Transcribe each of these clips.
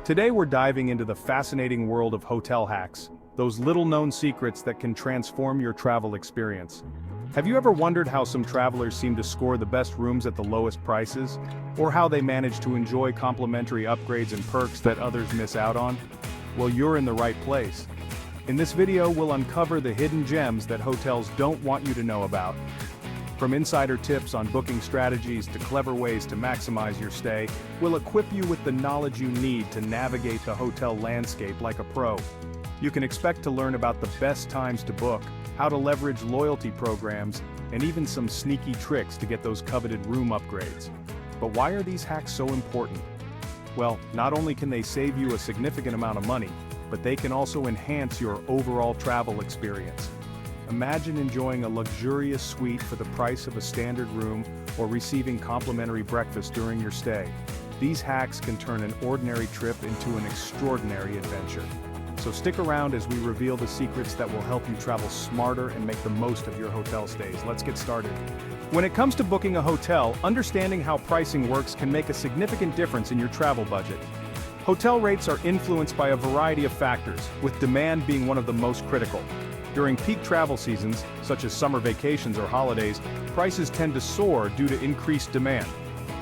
Today we're diving into the fascinating world of hotel hacks, those little-known secrets that can transform your travel experience. Have you ever wondered how some travelers seem to score the best rooms at the lowest prices? Or how they manage to enjoy complimentary upgrades and perks that others miss out on? Well, you're in the right place. In this video, we'll uncover the hidden gems that hotels don't want you to know about. From insider tips on booking strategies to clever ways to maximize your stay, we'll equip you with the knowledge you need to navigate the hotel landscape like a pro. You can expect to learn about the best times to book, how to leverage loyalty programs, and even some sneaky tricks to get those coveted room upgrades. But why are these hacks so important? Well, not only can they save you a significant amount of money, but they can also enhance your overall travel experience. Imagine enjoying a luxurious suite for the price of a standard room or receiving complimentary breakfast during your stay. These hacks can turn an ordinary trip into an extraordinary adventure. So stick around as we reveal the secrets that will help you travel smarter and make the most of your hotel stays. Let's get started. When it comes to booking a hotel, understanding how pricing works can make a significant difference in your travel budget. Hotel rates are influenced by a variety of factors, with demand being one of the most critical. During peak travel seasons, such as summer vacations or holidays, prices tend to soar due to increased demand.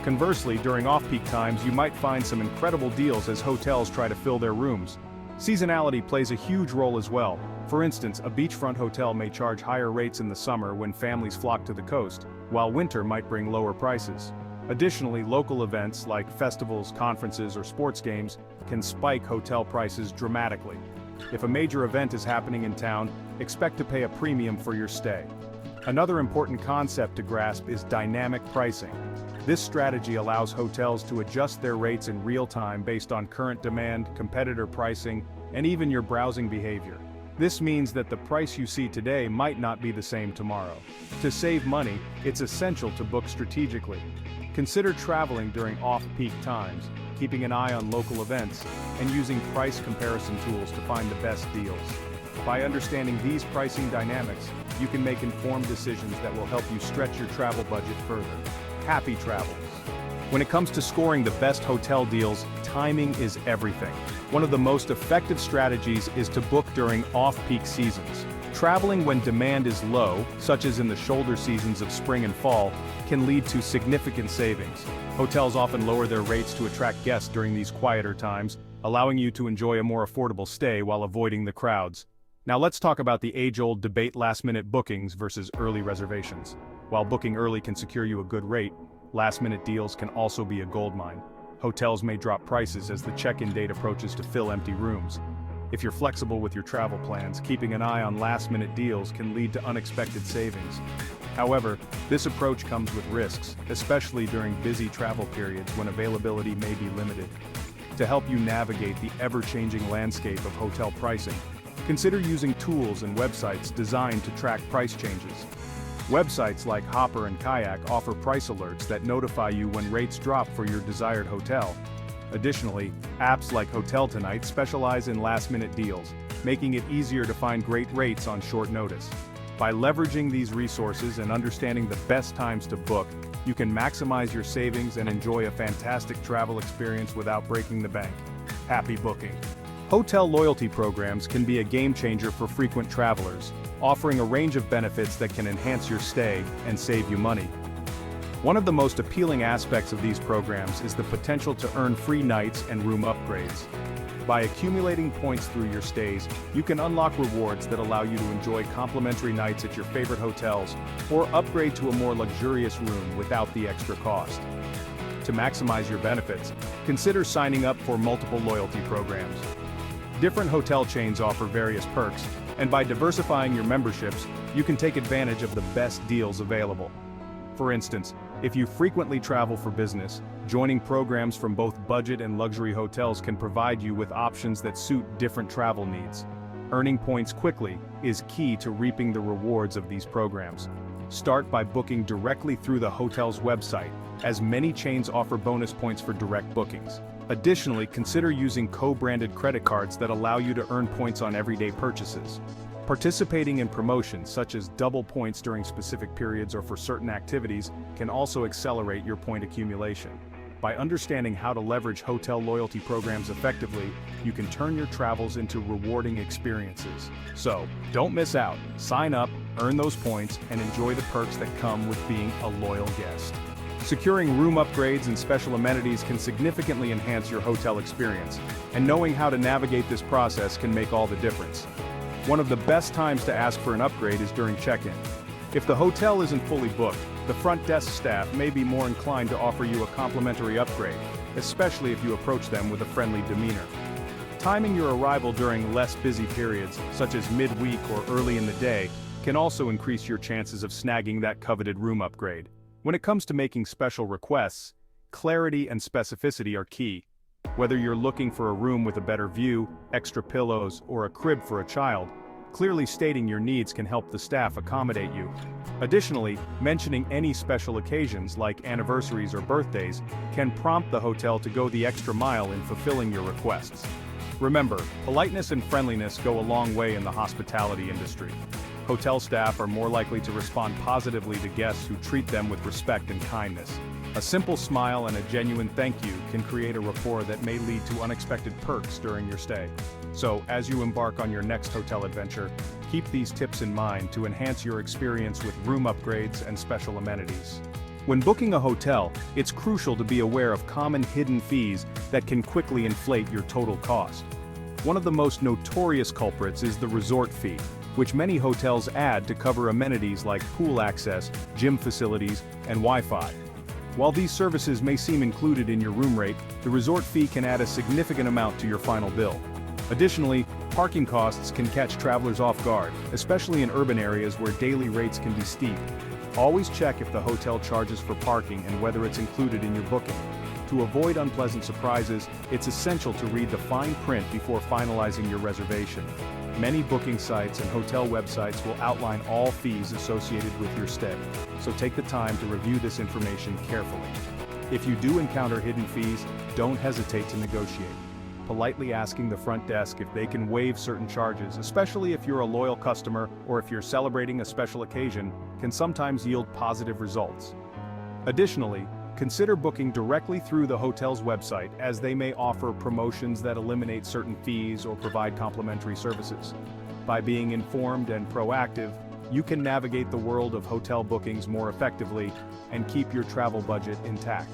Conversely, during off-peak times, you might find some incredible deals as hotels try to fill their rooms. Seasonality plays a huge role as well. For instance, a beachfront hotel may charge higher rates in the summer when families flock to the coast, while winter might bring lower prices. Additionally, local events like festivals, conferences, or sports games can spike hotel prices dramatically. If a major event is happening in town, expect to pay a premium for your stay. Another important concept to grasp is dynamic pricing. This strategy allows hotels to adjust their rates in real time based on current demand, competitor pricing, and even your browsing behavior. This means that the price you see today might not be the same tomorrow. To save money, it's essential to book strategically. Consider traveling during off-peak times, keeping an eye on local events, and using price comparison tools to find the best deals. By understanding these pricing dynamics, you can make informed decisions that will help you stretch your travel budget further. Happy travels! When it comes to scoring the best hotel deals, timing is everything. One of the most effective strategies is to book during off-peak seasons. Traveling when demand is low, such as in the shoulder seasons of spring and fall, can lead to significant savings. Hotels often lower their rates to attract guests during these quieter times, allowing you to enjoy a more affordable stay while avoiding the crowds. Now let's talk about the age-old debate: last-minute bookings versus early reservations. While booking early can secure you a good rate, last-minute deals can also be a goldmine. Hotels may drop prices as the check-in date approaches to fill empty rooms. If you're flexible with your travel plans, keeping an eye on last-minute deals can lead to unexpected savings. However, this approach comes with risks, especially during busy travel periods when availability may be limited. To help you navigate the ever-changing landscape of hotel pricing, consider using tools and websites designed to track price changes. Websites like Hopper and Kayak offer price alerts that notify you when rates drop for your desired hotel. Additionally, apps like Hotel Tonight specialize in last-minute deals, making it easier to find great rates on short notice. By leveraging these resources and understanding the best times to book, you can maximize your savings and enjoy a fantastic travel experience without breaking the bank. Happy booking! Hotel loyalty programs can be a game-changer for frequent travelers, offering a range of benefits that can enhance your stay and save you money. One of the most appealing aspects of these programs is the potential to earn free nights and room upgrades. By accumulating points through your stays, you can unlock rewards that allow you to enjoy complimentary nights at your favorite hotels or upgrade to a more luxurious room without the extra cost. To maximize your benefits, consider signing up for multiple loyalty programs. Different hotel chains offer various perks, and by diversifying your memberships, you can take advantage of the best deals available. For instance, if you frequently travel for business, joining programs from both budget and luxury hotels can provide you with options that suit different travel needs. Earning points quickly is key to reaping the rewards of these programs. Start by booking directly through the hotel's website, as many chains offer bonus points for direct bookings. Additionally, consider using co-branded credit cards that allow you to earn points on everyday purchases. Participating in promotions such as double points during specific periods or for certain activities can also accelerate your point accumulation. By understanding how to leverage hotel loyalty programs effectively, you can turn your travels into rewarding experiences. So, don't miss out. Sign up, earn those points, and enjoy the perks that come with being a loyal guest. Securing room upgrades and special amenities can significantly enhance your hotel experience, and knowing how to navigate this process can make all the difference. One of the best times to ask for an upgrade is during check-in. If the hotel isn't fully booked, the front desk staff may be more inclined to offer you a complimentary upgrade, especially if you approach them with a friendly demeanor. Timing your arrival during less busy periods, such as midweek or early in the day, can also increase your chances of snagging that coveted room upgrade. When it comes to making special requests, clarity and specificity are key. Whether you're looking for a room with a better view, extra pillows, or a crib for a child, clearly stating your needs can help the staff accommodate you. Additionally, mentioning any special occasions like anniversaries or birthdays can prompt the hotel to go the extra mile in fulfilling your requests. Remember, politeness and friendliness go a long way in the hospitality industry. Hotel staff are more likely to respond positively to guests who treat them with respect and kindness. A simple smile and a genuine thank you can create a rapport that may lead to unexpected perks during your stay. So, as you embark on your next hotel adventure, keep these tips in mind to enhance your experience with room upgrades and special amenities. When booking a hotel, it's crucial to be aware of common hidden fees that can quickly inflate your total cost. One of the most notorious culprits is the resort fee, which many hotels add to cover amenities like pool access, gym facilities, and Wi-Fi. While these services may seem included in your room rate, the resort fee can add a significant amount to your final bill. Additionally, parking costs can catch travelers off guard, especially in urban areas where daily rates can be steep. Always check if the hotel charges for parking and whether it's included in your booking. To avoid unpleasant surprises, it's essential to read the fine print before finalizing your reservation. Many booking sites and hotel websites will outline all fees associated with your stay, so take the time to review this information carefully. If you do encounter hidden fees, don't hesitate to negotiate. Politely asking the front desk if they can waive certain charges, especially if you're a loyal customer or if you're celebrating a special occasion, can sometimes yield positive results. Additionally, consider booking directly through the hotel's website, as they may offer promotions that eliminate certain fees or provide complimentary services. By being informed and proactive, you can navigate the world of hotel bookings more effectively and keep your travel budget intact.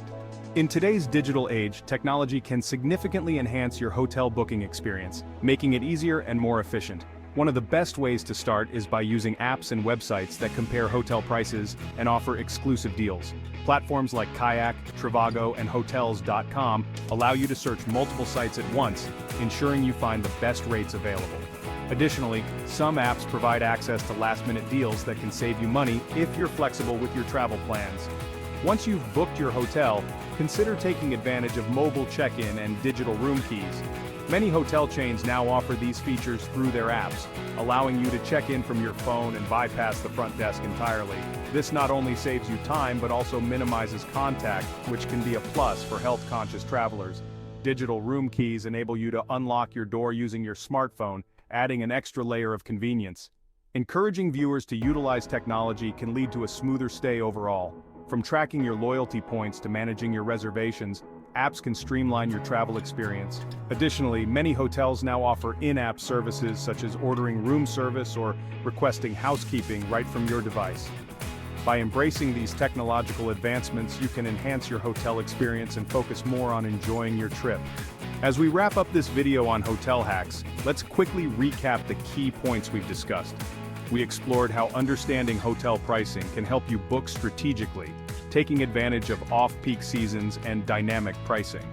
In today's digital age, technology can significantly enhance your hotel booking experience, making it easier and more efficient. One of the best ways to start is by using apps and websites that compare hotel prices and offer exclusive deals. Platforms like Kayak, Trivago, and Hotels.com allow you to search multiple sites at once, ensuring you find the best rates available. Additionally, some apps provide access to last-minute deals that can save you money if you're flexible with your travel plans. Once you've booked your hotel, consider taking advantage of mobile check-in and digital room keys. Many hotel chains now offer these features through their apps, allowing you to check in from your phone and bypass the front desk entirely. This not only saves you time but also minimizes contact, which can be a plus for health-conscious travelers. Digital room keys enable you to unlock your door using your smartphone, adding an extra layer of convenience. Encouraging viewers to utilize technology can lead to a smoother stay overall. From tracking your loyalty points to managing your reservations, apps can streamline your travel experience. Additionally, many hotels now offer in-app services such as ordering room service or requesting housekeeping right from your device. By embracing these technological advancements, you can enhance your hotel experience and focus more on enjoying your trip. As we wrap up this video on hotel hacks, let's quickly recap the key points we've discussed. We explored how understanding hotel pricing can help you book strategically, taking advantage of off-peak seasons and dynamic pricing.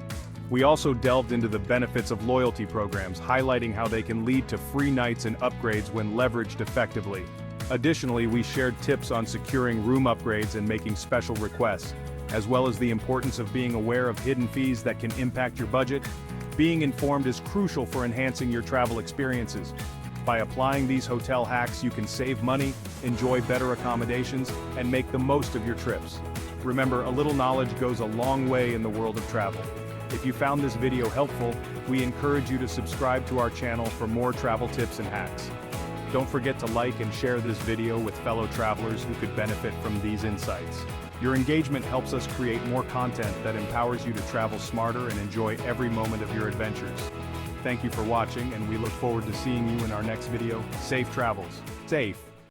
We also delved into the benefits of loyalty programs, highlighting how they can lead to free nights and upgrades when leveraged effectively. Additionally, we shared tips on securing room upgrades and making special requests, as well as the importance of being aware of hidden fees that can impact your budget. Being informed is crucial for enhancing your travel experiences. By applying these hotel hacks, you can save money, enjoy better accommodations, and make the most of your trips. Remember, a little knowledge goes a long way in the world of travel. If you found this video helpful, we encourage you to subscribe to our channel for more travel tips and hacks. Don't forget to like and share this video with fellow travelers who could benefit from these insights. Your engagement helps us create more content that empowers you to travel smarter and enjoy every moment of your adventures. Thank you for watching, and we look forward to seeing you in our next video. Safe travels. Safe.